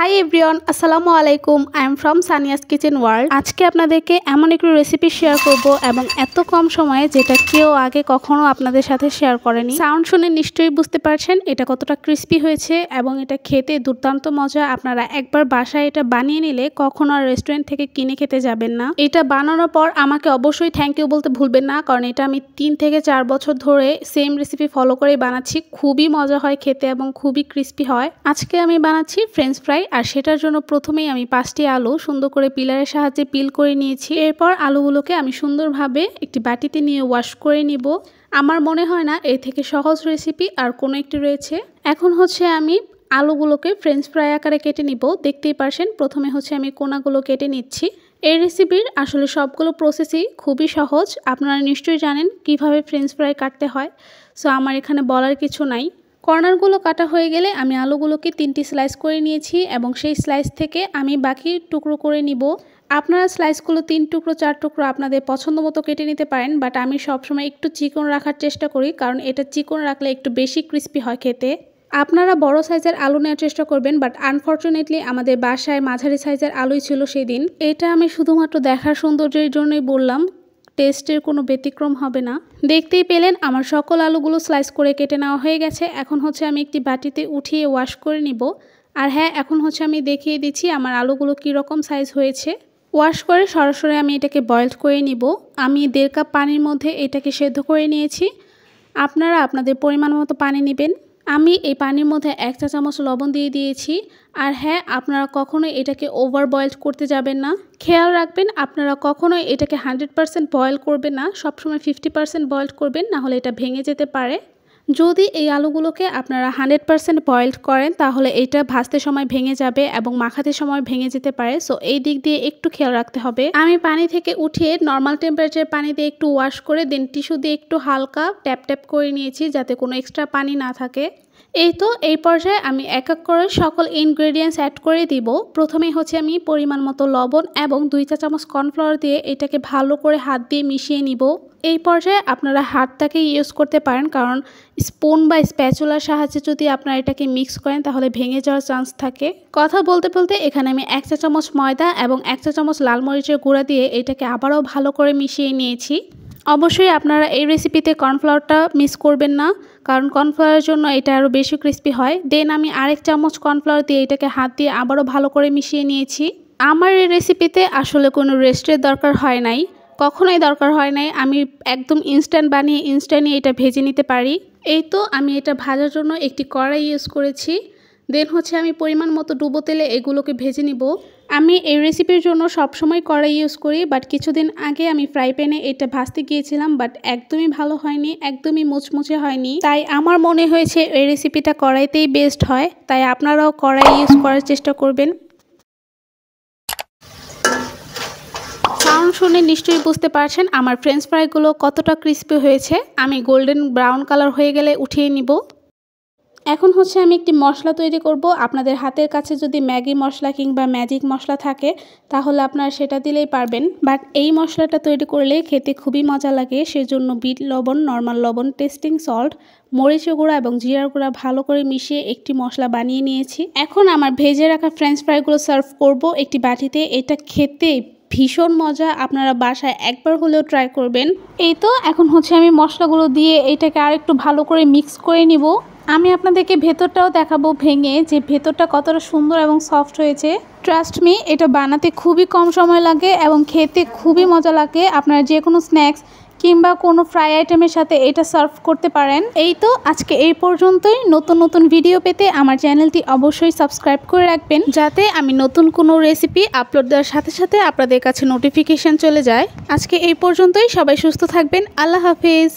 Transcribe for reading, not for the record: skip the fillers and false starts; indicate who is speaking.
Speaker 1: Hi everyone, আসসালামু আলাইকুম। I am from Sania's kitchen world. আজকে আপনাদেরকে এমন একটি রেসিপি শেয়ার করব এবং এত কম সময়ে যেটা কেউ আগে কখনো আপনাদের সাথে শেয়ার করেনি। সাউন্ড শুনে নিশ্চয়ই বুঝতে পারছেন এটা কতটা ক্রিস্পি হয়েছে এবং এটা খেতে দুর্দান্ত মজা। আপনারা একবার বাসায় এটা বানিয়ে নিলে কখনো আর রেস্টুরেন্ট থেকে কিনে খেতে যাবেন না। এটা বানানোর পর আমাকে অবশ্যই থ্যাংক ইউ বলতে ভুলবেন না, কারণ এটা আমি 3 থেকে 4 বছর ধরে সেম রেসিপি ফলো করেই বানাচ্ছি। খুবই মজা হয় খেতে এবং খুবই ক্রিস্পি হয়। আজকে আমি বানাচ্ছি ফ্রেঞ্চ ফ্রাই, আর সেটার জন্য প্রথমেই আমি 5টি আলু সুন্দর করে পিলারের সাহায্যে পিল করে নিয়েছি। এরপর আলুগুলোকে আমি সুন্দরভাবে একটি বাটিতে নিয়ে ওয়াশ করে নিব। আমার মনে হয় না এর থেকে সহজ রেসিপি আর কোনো একটি রয়েছে। এখন আমি আলুগুলোকে ফ্রেঞ্চ ফ্রাই আকারে কেটে নিব। দেখতেই পারছেন প্রথমে আমি কোনাগুলো কেটে নিচ্ছি। এই রেসিপির আসলে সবগুলো প্রসেসই খুবই সহজ। আপনারা নিশ্চয়ই জানেন কিভাবে ফ্রেঞ্চ ফ্রাই কাটতে হয়, সো আমার এখানে বলার কিছু নাই। কর্নারগুলো কাটা হয়ে গেলে আমি আলুগুলোকে 3টি স্লাইস করে নিয়েছি এবং সেই স্লাইস থেকে আমি বাকি টুকরো করে নিব। আপনারা স্লাইসগুলো 3 টুকরো 4 টুকরো আপনাদের পছন্দ মতো কেটে নিতে পারেন, বাট আমি সবসময় একটু চিকন রাখার চেষ্টা করি, কারণ এটা চিকন রাখলে একটু বেশি ক্রিস্পি হয় খেতে। আপনারা বড় সাইজের আলু নেওয়ার চেষ্টা করবেন, বাট আনফর্চুনেটলি আমাদের বাসায় মাঝারি সাইজের আলুই ছিল সেদিন। এটা আমি শুধুমাত্র দেখার সৌন্দর্যের জন্যই বললাম, টেস্টের কোনো ব্যতিক্রম হবে না। দেখতেই পেলেন আমার সকল আলুগুলো স্লাইস করে কেটে নেওয়া হয়ে গেছে। এখন আমি একটি বাটিতে উঠিয়ে ওয়াশ করে নিব। আর হ্যাঁ, এখন আমি দেখিয়ে দিচ্ছি আমার আলুগুলো কীরকম সাইজ হয়েছে। ওয়াশ করে সরাসরি আমি এটাকে বয়েলড করে নিব। আমি 1.5 কাপ পানির মধ্যে এটাকে সেদ্ধ করে নিয়েছি। আপনারা আপনাদের পরিমাণ মতো পানি নেবেন। আমি এই পানির মধ্যে 1 চা চামচ লবণ দিয়ে দিয়েছি। আর হ্যাঁ, আপনারা কখনোই এটাকে ওভার বয়েলড করতে যাবেন না। খেয়াল রাখবেন আপনারা কখনোই এটাকে 100% বয়েল করবেন না, সবসময় 50% বয়েলড করবেন, না হলে এটা ভেঙে যেতে পারে। যদি এই আলুগুলোকে আপনারা 100% বয়েলড করেন তাহলে এটা ভাজতে সময় ভেঙে যাবে এবং মাখাতে সময় ভেঙে যেতে পারে, সো এই দিক দিয়ে একটু খেয়াল রাখতে হবে। আমি পানি থেকে উঠিয়ে নর্মাল টেম্পারেচার পানি দিয়ে একটু ওয়াশ করে দেন টিস্যু দিয়ে একটু হালকা ট্যাপ ট্যাপ করে নিয়েছি যাতে কোনো এক্সট্রা পানি না থাকে। এই পর্যায়ে আমি এক এক করে সকল ইনগ্রেডিয়েন্টস অ্যাড করে দিব। প্রথমেই আমি পরিমাণ মতো লবণ এবং 2 চা চামচ কর্নফ্লাওয়ার দিয়ে এটাকে ভালো করে হাত দিয়ে মিশিয়ে নিব। এই পর্যায়ে আপনারা হাতটাকে ইউজ করতে পারেন, কারণ স্পুন বা স্প্যাচুলার সাহায্যে যদি আপনারা এটাকে মিক্স করেন তাহলে ভেঙে যাওয়ার চান্স থাকে। কথা বলতে বলতে এখানে আমি 1 চা চামচ ময়দা এবং 1 চা চামচ লাল মরিচের গুঁড়া দিয়ে এটাকে আবারও ভালো করে মিশিয়ে নিয়েছি। অবশ্যই আপনারা এই রেসিপিতে কর্নফ্লাওয়ারটা মিস করবেন না, কারণ কর্নফ্লাওয়ারের জন্য এটা আরও বেশি ক্রিস্পি হয়। দেন আমি আরেক চামচ কর্নফ্লাওয়ার দিয়ে এটাকে হাত দিয়ে আবারও ভালো করে মিশিয়ে নিয়েছি। আমার এই রেসিপিতে আসলে কোনো রেস্টের দরকার হয় নাই, কখনোই দরকার হয় নাই। আমি একদম ইনস্ট্যান্ট বানিয়ে ইনস্ট্যান্টই এটা ভেজে নিতে পারি। আমি এটা ভাজার জন্য একটি কড়াই ইউজ করেছি। দেন আমি পরিমাণ মতো ডুবো তেলে এগুলোকে ভেজে নিব। আমি এই রেসিপির জন্য সবসময় কড়াই ইউজ করি, বাট কিছুদিন আগে আমি ফ্রাই প্যানে এটা ভাজতে গিয়েছিলাম, বাট একদমই ভালো হয়নি, একদমই মুচমুচে হয়নি। তাই আমার মনে হয়েছে এই রেসিপিটা কড়াইতেই বেস্ট হয়, তাই আপনারাও কড়াই ইউজ করার চেষ্টা করবেন। সাউন্ড শুনে নিশ্চয়ই বুঝতে পারছেন আমার ফ্রেঞ্চ ফ্রাইগুলো কতটা ক্রিস্পি হয়েছে। আমি গোল্ডেন ব্রাউন কালার হয়ে গেলে উঠিয়ে নিব। এখন আমি একটি মশলা তৈরি করব। আপনাদের হাতের কাছে যদি ম্যাগি মশলা কিংবা ম্যাজিক মশলা থাকে তাহলে আপনারা সেটা দিলেই পারবেন, বাট এই মশলাটা তৈরি করলে খেতে খুবই মজা লাগে। সেজন্য বিট লবণ, নর্মাল লবণ, টেস্টিং সল্ট, মরিচের গুঁড়া এবং জিরার গুঁড়া ভালো করে মিশিয়ে একটি মশলা বানিয়ে নিয়েছি। এখন আমার ভেজে রাখা ফ্রেঞ্চ ফ্রাইগুলো সার্ভ করব একটি বাটিতে। এটা খেতে ভীষণ মজা, আপনারা বাসায় একবার হলেও ট্রাই করবেন। এখন আমি মশলাগুলো দিয়ে এটাকে আরেকটু ভালো করে মিক্স করে নিব। আমি আপনাদেরকে ভেতরটাও দেখাবো ভেঙে, যে ভেতরটা কতটা সুন্দর এবং সফট হয়েছে। ট্রাস্ট মি, এটা বানাতে খুবই কম সময় লাগে এবং খেতে খুবই মজা লাগে। আপনারা যে কোনো স্ন্যাক্স কিংবা কোনো ফ্রাই আইটেমের সাথে এটা সার্ভ করতে পারেন। আজকে এই পর্যন্তই। নতুন নতুন ভিডিও পেতে আমার চ্যানেলটি অবশ্যই সাবস্ক্রাইব করে রাখবেন, যাতে আমি নতুন কোনো রেসিপি আপলোড দেওয়ার সাথে সাথে আপনাদের কাছে নোটিফিকেশন চলে যায়। আজকে এই পর্যন্তই। সবাই সুস্থ থাকবেন। আল্লাহ হাফেজ।